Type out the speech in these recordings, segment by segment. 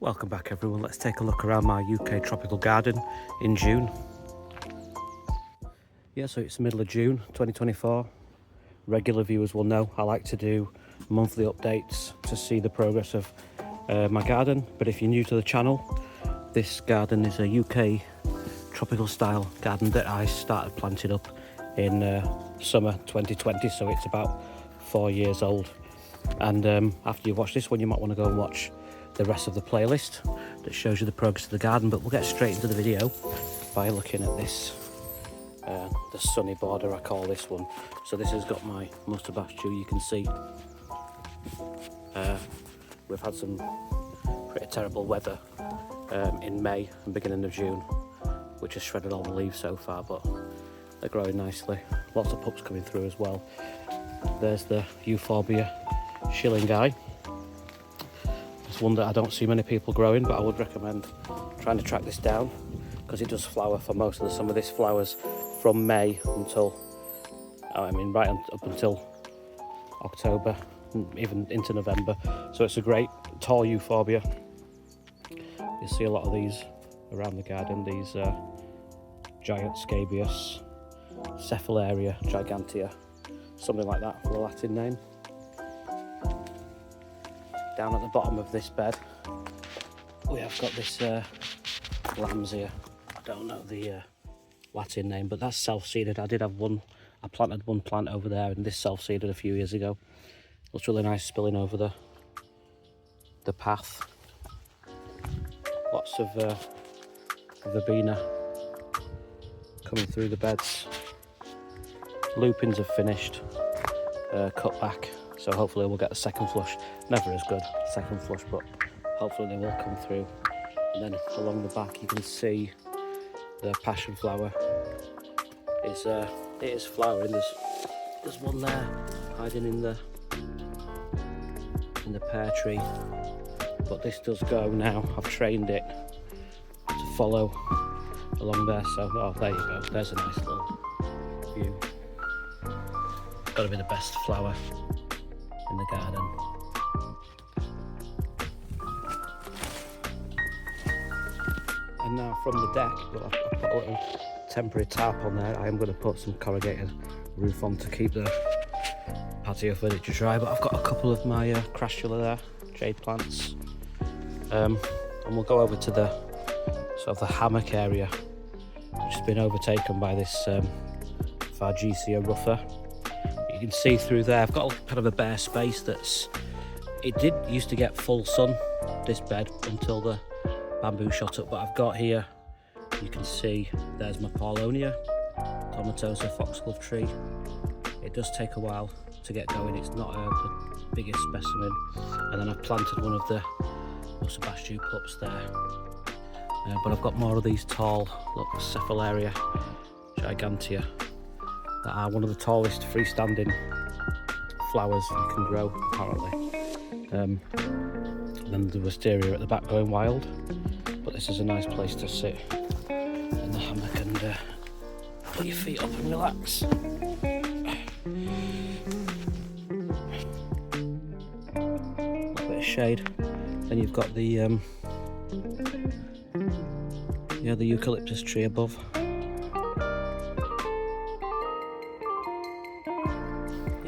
Welcome back everyone, let's take a look around my UK tropical garden in June. Yeah, so it's the middle of June 2024. Regular viewers will know I like to do monthly updates to see the progress of my garden, but if you're new to the channel, this garden is a UK tropical style garden that I started planting up in summer 2020, so it's about 4 years old. And after you've watched this one, you might want to go and watch the rest of the playlist that shows you the progress of the garden, but we'll get straight into the video by looking at this, the sunny border I call this one. So this has got my mustard basture, you can see. We've had some pretty terrible weather in May and beginning of June, which has shredded all the leaves so far, but they're growing nicely. Lots of pups coming through as well. There's the Euphorbia shilling guy. It's one that I don't see many people growing, but I would recommend trying to track this down because it does flower for most of the summer. This flowers from May until, right up until October, even into November. So it's a great tall euphorbia. You see a lot of these around the garden, these giant scabious, Cephalaria gigantea, something like that for the Latin name. Down at the bottom of this bed, we have got this lambs here. I don't know the Latin name, but that's self-seeded. I planted one plant over there, and this self-seeded a few years ago. Looks really nice spilling over the path. Lots of verbena coming through the beds. Lupins have finished, cut back. So hopefully we'll get a second flush. Never as good, second flush, but hopefully they will come through. And then along the back you can see the passion flower it is flowering. There's one there hiding in the pear tree. But this does go now. I've trained it to follow along there. So there you go. There's a nice little view. Gotta be the best flower in the garden. And now from the deck, well, I've put a little temporary tarp on there. I am going to put some corrugated roof on to keep the patio furniture dry, but I've got a couple of my crassula there, jade plants. And we'll go over to the sort of the hammock area, which has been overtaken by this Fargesia ruffer. You can see through there, I've got kind of a bare space it used to get full sun, this bed, until the bamboo shot up, but I've got here, you can see there's my Paulownia tomatosa foxglove tree. It does take a while to get going, it's not the biggest specimen. And then I've planted one of the Sebastian pups there, but I've got more of these tall, look, Cephalaria gigantea, that are one of the tallest freestanding flowers you can grow, apparently. And then the wisteria at the back going wild. But this is a nice place to sit in the hammock and put your feet up and relax. A little bit of shade. Then you've got the eucalyptus tree above.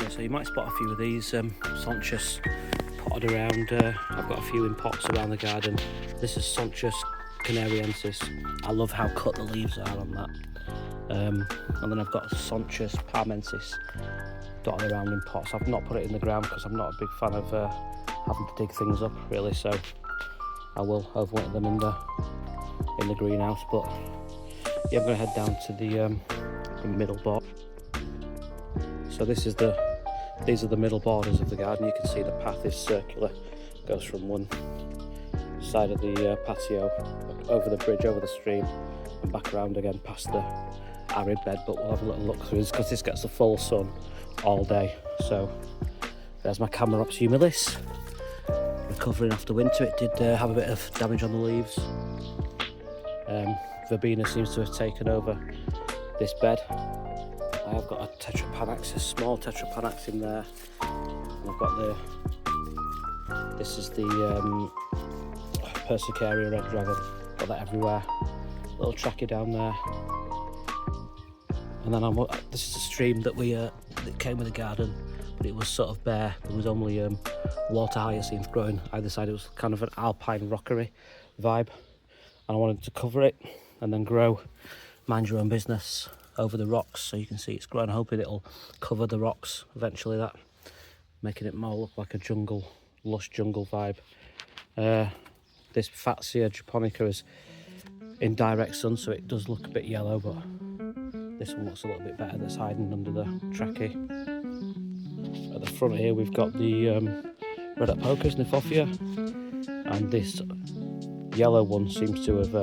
So you might spot a few of these Sonchus potted around. I've got a few in pots around the garden. This is Sonchus canariensis. I love how cut the leaves are on that. And then I've got Sonchus parmensis dotted around in pots. I've not put it in the ground because I'm not a big fan of having to dig things up really, so I will overwinter them in the greenhouse. But yeah, I'm going to head down to the middle board. So these are the middle borders of the garden. You can see the path is circular, goes from one side of the patio over the bridge, over the stream, and back around again past the arid bed. But we'll have a little look through this because this gets the full sun all day. So there's my Camerops humilis, recovering after winter. It did have a bit of damage on the leaves. Verbena seems to have taken over this bed. I have got a tetrapanax, a small tetrapanax in there. And I've got this is the Persicaria red dragon. Got that everywhere. Little trackie down there. And then this is a stream that that came with the garden, but it was sort of bare. There was only water hyacinth growing either side. It was kind of an alpine rockery vibe, and I wanted to cover it and then grow mind your own business over the rocks. So you can see it's growing. Hoping it'll cover the rocks eventually, that making it more look like a jungle, lush jungle vibe. This Fatsia japonica is in direct sun, so it does look a bit yellow, but this one looks a little bit better, that's hiding under the trachea. At the front here we've got the red Apocus Niphophia, and this yellow one seems to have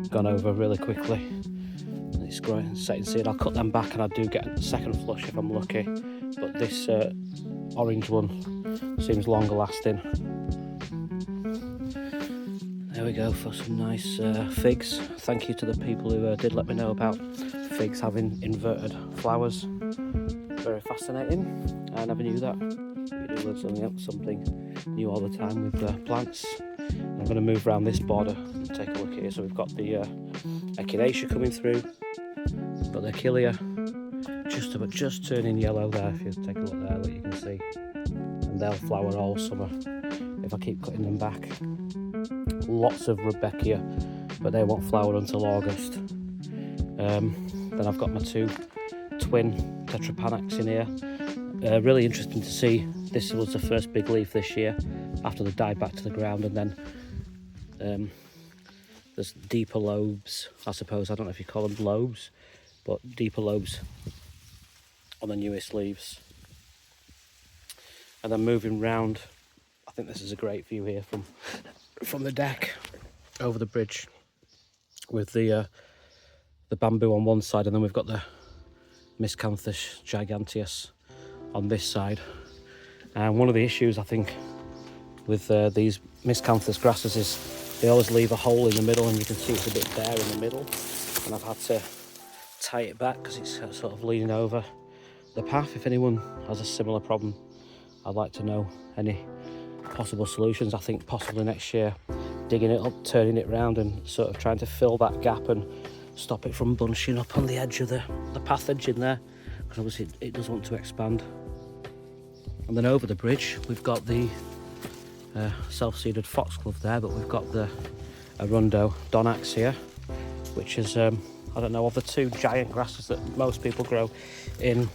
gone over really quickly. And it's growing, setting seed. I'll cut them back and I do get a second flush if I'm lucky, but this orange one seems longer lasting. There we go for some nice figs. Thank you to the people who did let me know about figs having inverted flowers. Very fascinating. I never knew that. You do learn something new all the time with plants. I'm going to move around this border and take a look here. So we've got the echinacea coming through. We've got the achillea just turning yellow there. If you take a look there, look, you can see. And they'll flower all summer if I keep cutting them back. Lots of Rudbeckia, but they won't flower until August. Then I've got my two twin Tetrapanax in here. Really interesting to see. This was the first big leaf this year after they died back to the ground, and then there's deeper lobes, I suppose. I don't know if you call them lobes, but deeper lobes on the newest leaves. And then moving round, I think this is a great view here from the deck over the bridge with the bamboo on one side, and then we've got the Miscanthus giganteus on this side. And one of the issues I think with these Miscanthus grasses is they always leave a hole in the middle, and you can see it's a bit bare in the middle, and I've had to tie it back because it's sort of leaning over the path. If anyone has a similar problem, I'd like to know any possible solutions. I think possibly next year digging it up, turning it round, and sort of trying to fill that gap and stop it from bunching up on the edge of the path edge in there, because obviously it does want to expand. And then over the bridge we've got the self-seeded foxglove there, but we've got the Arundo Donax here, which is I don't know, of the two giant grasses that most people grow in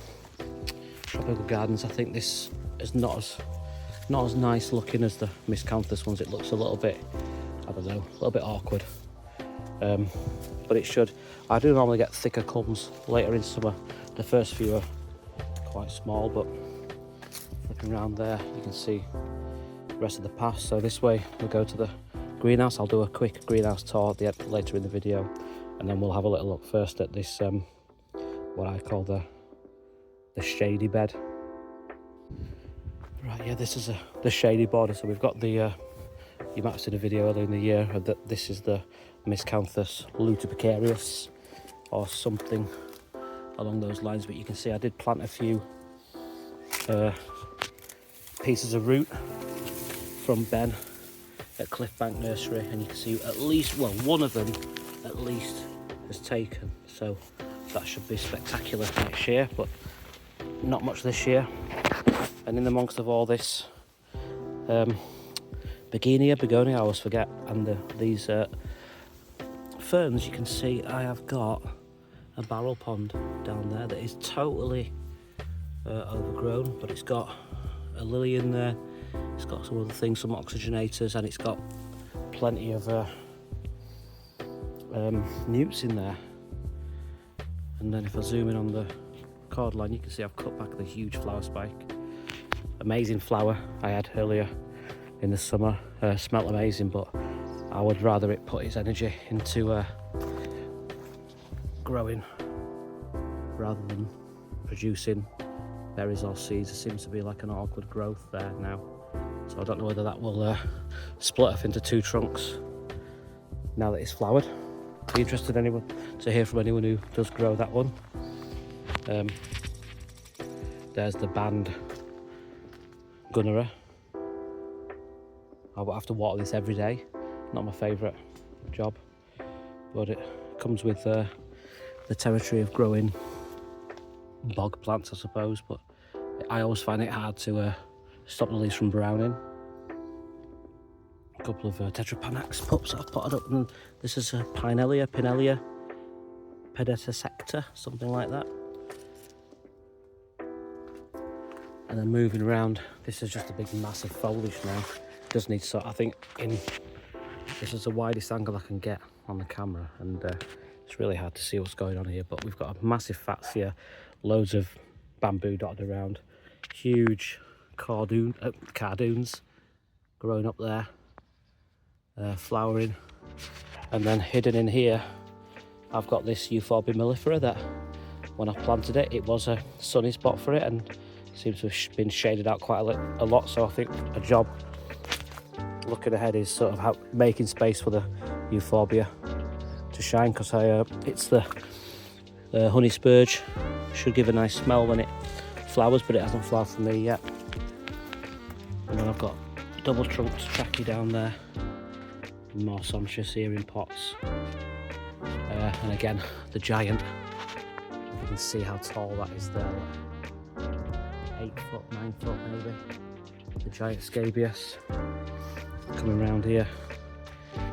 tropical gardens, I think this is not as nice looking as the Miscanthus ones. It looks a little bit, I don't know, a little bit awkward. But it should. I do normally get thicker clumps later in summer. The first few are quite small, but looking around there you can see the rest of the path. So this way we'll go to the greenhouse. I'll do a quick greenhouse tour at the end, later in the video, and then we'll have a little look first at this what I call the shady bed. Right, yeah, this is the shady border. So we've got the you might have seen a video earlier in the year that this is the Miscanthus lutipicarius or something along those lines, but you can see I did plant a few pieces of root from Ben at Cliffbank Nursery, and you can see at least, well, one of them at least has taken, so that should be spectacular next year, but not much this year. And in amongst of all this begonia, I always forget, and these ferns, you can see I have got a barrel pond down there that is totally overgrown, but it's got a lily in there, it's got some other things, some oxygenators, and it's got plenty of newts in there. And then if I zoom in on the cord line, you can see I've cut back the huge flower spike. Amazing flower I had earlier in the summer, smelled amazing, but I would rather it put its energy into growing rather than producing berries or seeds. There seems to be like an awkward growth there now, so I don't know whether that will split off into two trunks now that it's flowered. Be interested to hear from anyone who does grow that one. There's the band Gunnera, I will have to water this every day. Not my favourite job, but it comes with the territory of growing bog plants, I suppose. But I always find it hard to stop the leaves from browning. A couple of tetrapanax pups that I've potted up, and this is a Pinellia pedicecta, something like that. And then moving around, this is just a big massive foliage now. It does need I think this is the widest angle I can get on the camera, and it's really hard to see what's going on here. But we've got a massive fatsia, loads of bamboo dotted around, huge cardoons growing up there, flowering. And then hidden in here, I've got this Euphorbia mellifera that when I planted it, it was a sunny spot for it, and seems to have been shaded out quite a lot. So I think a job looking ahead is sort of making space for the Euphorbia to shine, because it's the honey spurge. Should give a nice smell when it flowers, but it hasn't flowered for me yet. And then I've got double trunked trachea down there, more Somchus here in pots, and again the giant. If you can see how tall that is there, 8 foot, 9 foot maybe. The giant scabious coming around here,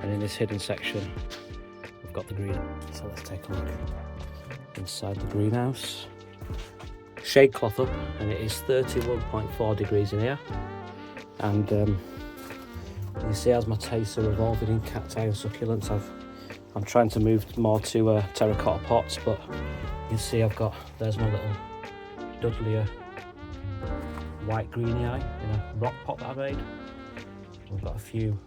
and in this hidden section we've got the green. So let's take a look inside the greenhouse. Shade cloth up, and it is 31.4 degrees in here. And you can see as my tastes are evolving in cacti and succulents, I'm trying to move more to terracotta pots, but you can see there's my little Dudleya white greeny eye in a rock pot that I made. We've got a few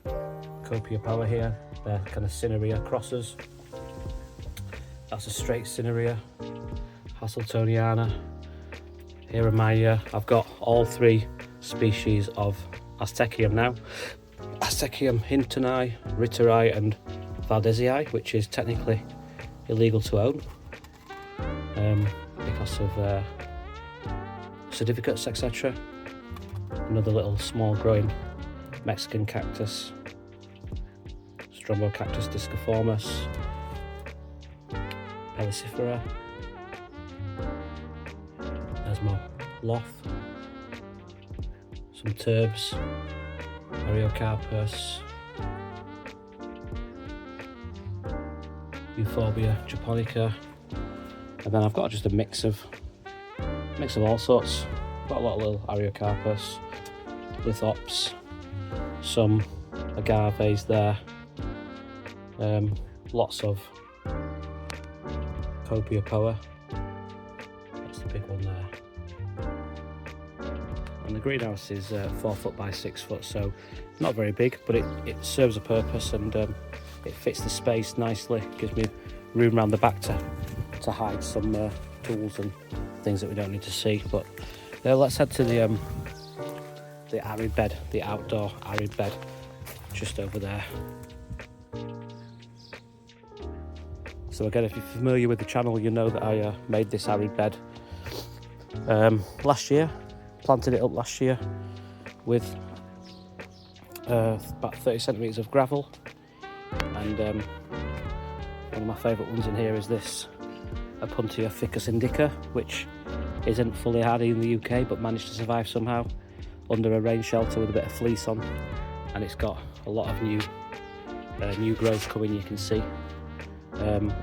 Copiapoa here, they're kind of Cinerea crosses. That's a straight Cinerea, Hasseltoniana. Here are my, I've got all 3 species of Aztechium now. Aztechium hintoni, Ritteri and Valdezii, which is technically illegal to own because of certificates, etc. Another little small growing Mexican cactus, Strombocactus disciformis, Pelicifera. There's my loth, some turbs, Ariocarpus, Euphorbia japonica, and then I've got just a mix of all sorts. Got a lot of little Ariocarpus, lithops, some agaves there, lots of Copiapoa. That's the big one there. And the greenhouse is 4 foot by 6 foot, so not very big, but it serves a purpose, and it fits the space nicely. Gives me room around the back to hide some tools and things that we don't need to see. But let's head to the arid bed, the outdoor arid bed, just over there. So again, if you're familiar with the channel, you know that I made this arid bed last year. Planted it up last year with about 30 centimetres of gravel, and one of my favourite ones in here is this Apuntia ficus indica, which isn't fully hardy in the UK but managed to survive somehow under a rain shelter with a bit of fleece on, and it's got a lot of new growth coming. You can see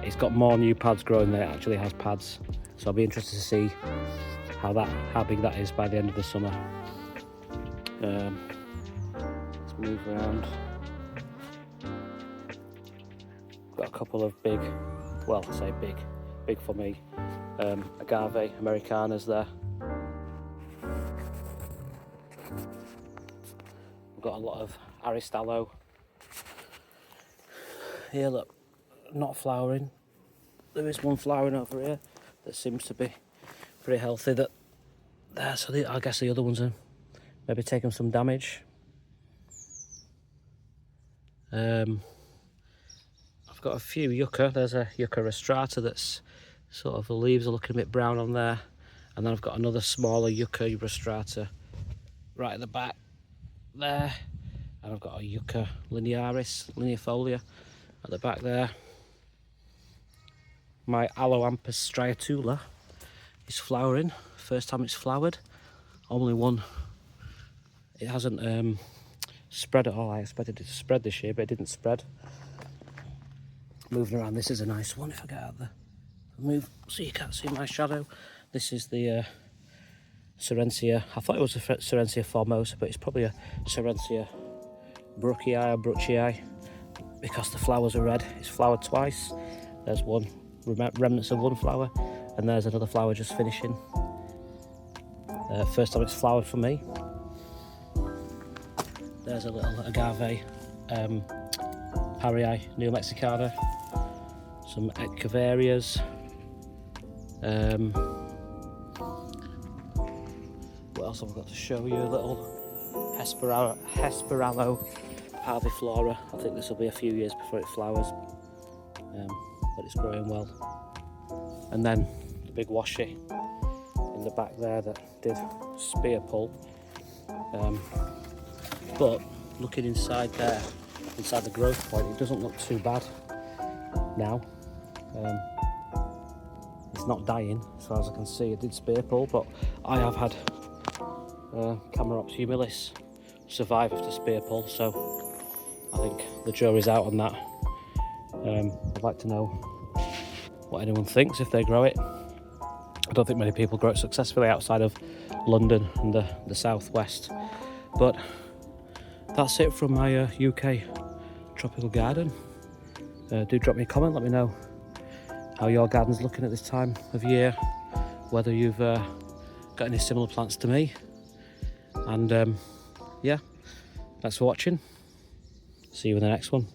it's got more new pads growing than it actually has pads, so I'll be interested to see how big that is by the end of the summer. Let's move around. Got a couple of big, well, I say big for me, agave americanas there. We've got a lot of aristallo. Here, look, not flowering. There is one flowering over here that seems to be pretty healthy. So I guess the other ones are maybe taking some damage. I've got a few yucca. There's a yucca rostrata that's sort of, the leaves are looking a bit brown on there, and then I've got another smaller yucca rostrata right at the back there. And I've got a Yucca lineafolia at the back there. My Aloampus striatula is flowering. First time it's flowered. Only one. It hasn't spread at all. I expected it to spread this year, but it didn't spread. Moving around, this is a nice one if I get out there. Move so you can't see my shadow. This is the Serencia. I thought it was a Serencia formosa, but it's probably a Serencia bruchii or bruchii because the flowers are red. It's flowered twice. There's one remnants of one flower, and there's another flower just finishing. First time it's flowered for me. There's a little agave Harrii New Mexicana, some Echeverias. What else have I got to show you? A little Hesperalo parviflora. I think this will be a few years before it flowers, but it's growing well. And then the big washi in the back there that did spear pull. But looking inside there, inside the growth point, it doesn't look too bad now. It's not dying as far as I can see. It did spear pull, but I have had Camerops humilis survive after spear pull, so I think the jury's out on that. I'd like to know what anyone thinks if they grow it. I don't think many people grow it successfully outside of London and the southwest. But that's it from my UK tropical garden. Do drop me a comment, let me know how your garden's looking at this time of year, whether you've got any similar plants to me. And yeah, thanks for watching. See you in the next one.